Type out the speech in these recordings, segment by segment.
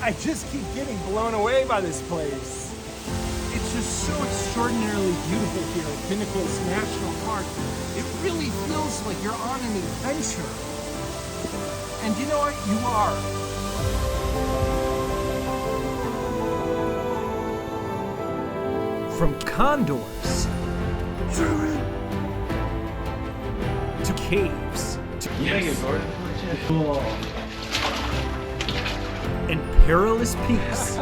I just keep getting blown away by this place. It's just so extraordinarily beautiful here at Pinnacles National Park. It really feels like you're on an adventure. And you know what? You are. From condors to caves to and perilous peaks.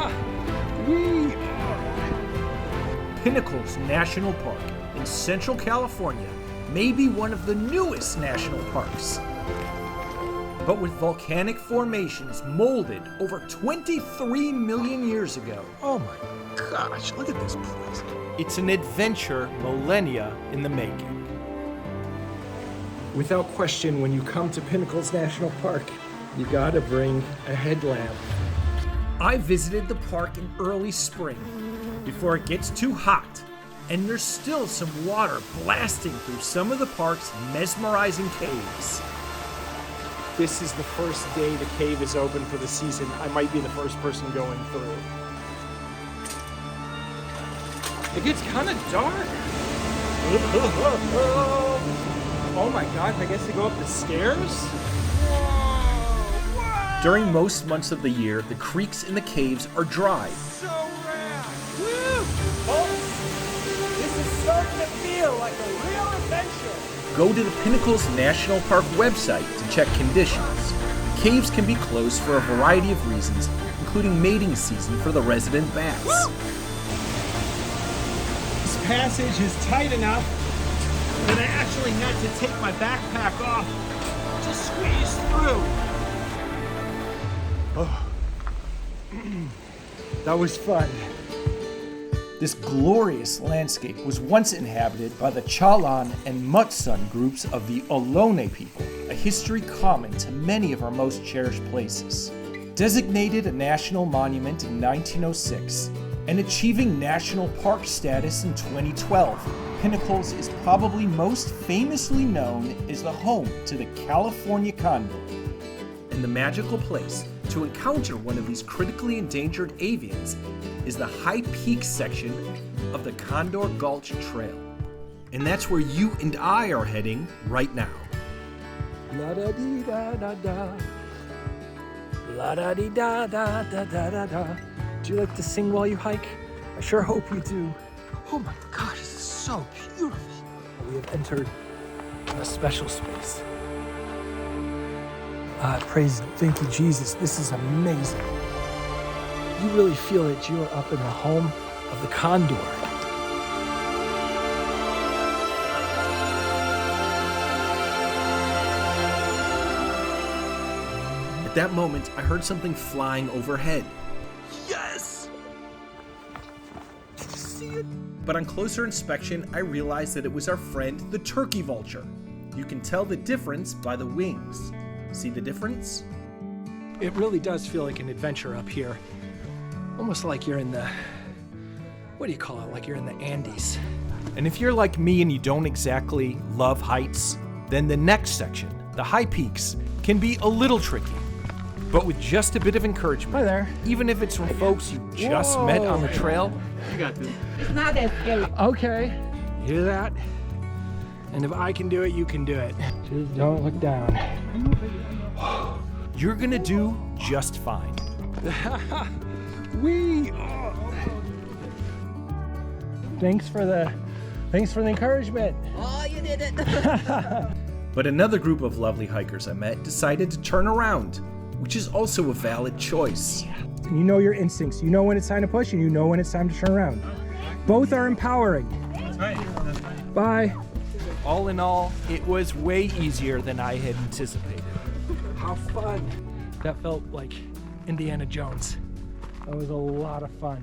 We are. Pinnacles National Park in Central California may be one of the newest national parks, but with volcanic formations molded over 23 million years ago. Oh my gosh, look at this place. It's an adventure millennia in the making. Without question, when you come to Pinnacles National Park, you gotta bring a headlamp. I visited the park in early spring, before it gets too hot, and there's still some water blasting through some of the park's mesmerizing caves. This is the first day the cave is open for the season. I might be the first person going through. It gets kind of dark. Oh my gosh, I guess I go up the stairs? During most months of the year, the creeks in the caves are dry. So rad! Woo! Oh, this is starting to feel like a real adventure. Go to the Pinnacles National Park website to check conditions. The caves can be closed for a variety of reasons, including mating season for the resident bats. Woo! This passage is tight enough that I actually had to take my backpack off to squeeze through. Oh. That was fun. This glorious landscape was once inhabited by the Chalan and Mutsun groups of the Ohlone people, a history common to many of our most cherished places. Designated a national monument in 1906 and achieving national park status in 2012, Pinnacles is probably most famously known as the home to the California condor. And the magical place to encounter one of these critically endangered avians is the High Peak section of the Condor Gulch Trail. And that's where you and I are heading right now. La-da-dee-da-da-da. La-da-dee-da-da-da-da-da-da. Do you like to sing while you hike? I sure hope you do. Oh my gosh, this is so beautiful. We have entered a special space. Thank you, Jesus. This is amazing. You really feel that you are up in the home of the condor. At that moment, I heard something flying overhead. Yes! Did you see it? But on closer inspection, I realized that it was our friend, the turkey vulture. You can tell the difference by the wings. See the difference? It really does feel like an adventure up here. Almost like you're in the, what do you call it? Like you're in the Andes. And if you're like me and you don't exactly love heights, then the next section, the high peaks, can be a little tricky. But with just a bit of encouragement, hi there, even if it's from folks you just met on the trail, You got this. It's not that scary. okay, you hear that? And if I can do it, you can do it. Just don't look down. You're gonna do just fine. Thanks for the encouragement. Oh, you did it. But another group of lovely hikers I met decided to turn around, which is also a valid choice. You know your instincts. You know when it's time to push and you know when it's time to turn around. Both are empowering. That's right. Bye. All in all, it was way easier than I had anticipated. How fun. That felt like Indiana Jones. That was a lot of fun.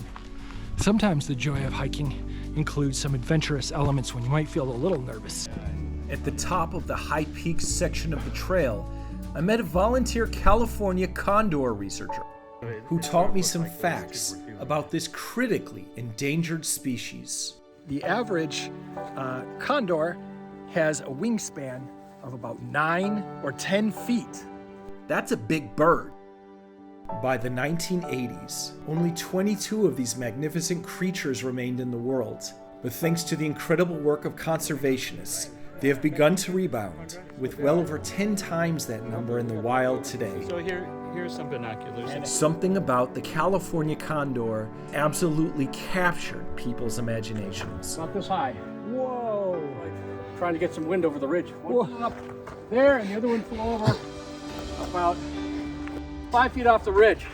Sometimes the joy of hiking includes some adventurous elements when you might feel a little nervous. At the top of the High Peaks section of the trail, I met a volunteer California condor researcher who taught me some facts about this critically endangered species. The average condor has a wingspan of about 9 or 10 feet. That's a big bird. By the 1980s, only 22 of these magnificent creatures remained in the world, but thanks to the incredible work of conservationists, they have begun to rebound, with well over 10 times that number in the wild today. So here's some binoculars. Something about the California condor absolutely captured people's imaginations. About this high. Whoa! Trying to get some wind over the ridge. One flew up there, and the other one flew over about 5 feet off the ridge.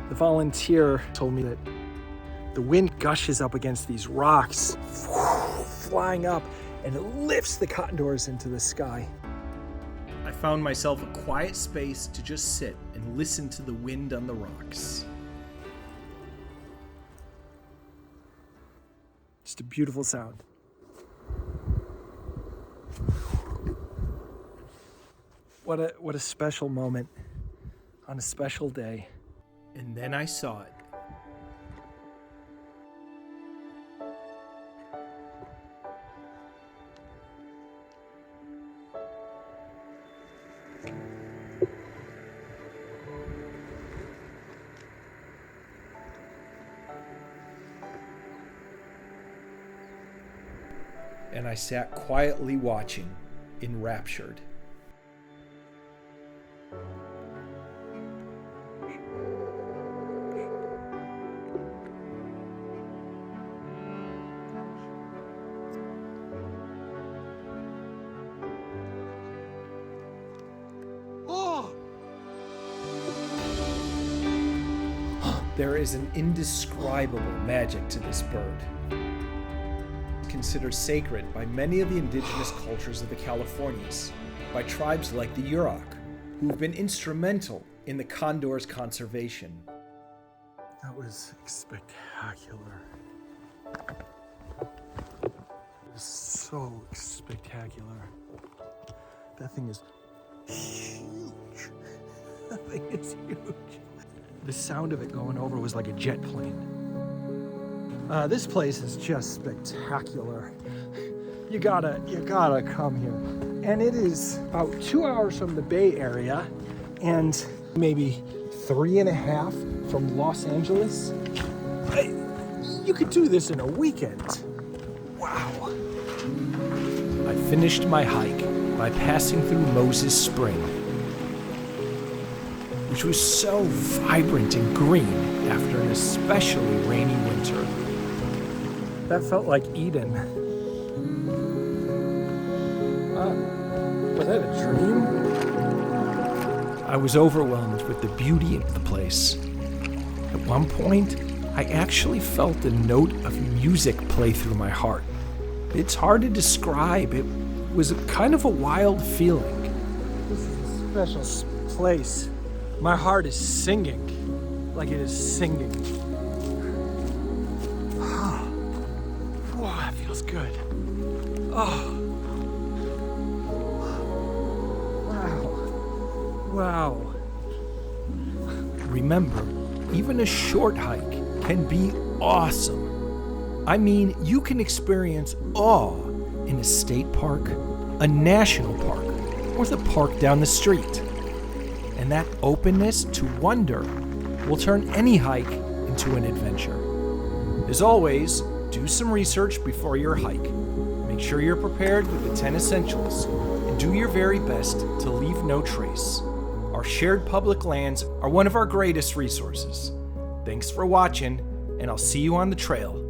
The volunteer told me that the wind gushes up against these rocks, flying up, and it lifts the condors into the sky. I found myself a quiet space to just sit and listen to the wind on the rocks. Just a beautiful sound. What a special moment on a special day. And then I saw it. And I sat quietly watching, enraptured. There is an indescribable magic to this bird. Considered sacred by many of the indigenous cultures of the Californias, by tribes like the Yurok, who have been instrumental in the condor's conservation. That was spectacular. It was so spectacular. That thing is huge. That thing is huge. The sound of it going over was like a jet plane. This place is just spectacular. You gotta come here. And it is about 2 hours from the Bay Area and maybe 3.5 from Los Angeles. You could do this in a weekend. Wow. I finished my hike by passing through Moses Spring, which was so vibrant and green after an especially rainy winter. That felt like Eden. Was that a dream? I was overwhelmed with the beauty of the place. At one point, I actually felt a note of music play through my heart. It's hard to describe. It was kind of a wild feeling. This is a special place. My heart is singing, like it is singing. Whoa, that feels good. Oh. Wow. Remember, even a short hike can be awesome. I mean, you can experience awe in a state park, a national park, or the park down the street. And that openness to wonder will turn any hike into an adventure. As always, do some research before your hike. Make sure you're prepared with the 10 essentials and do your very best to leave no trace. Our shared public lands are one of our greatest resources. Thanks for watching, and I'll see you on the trail.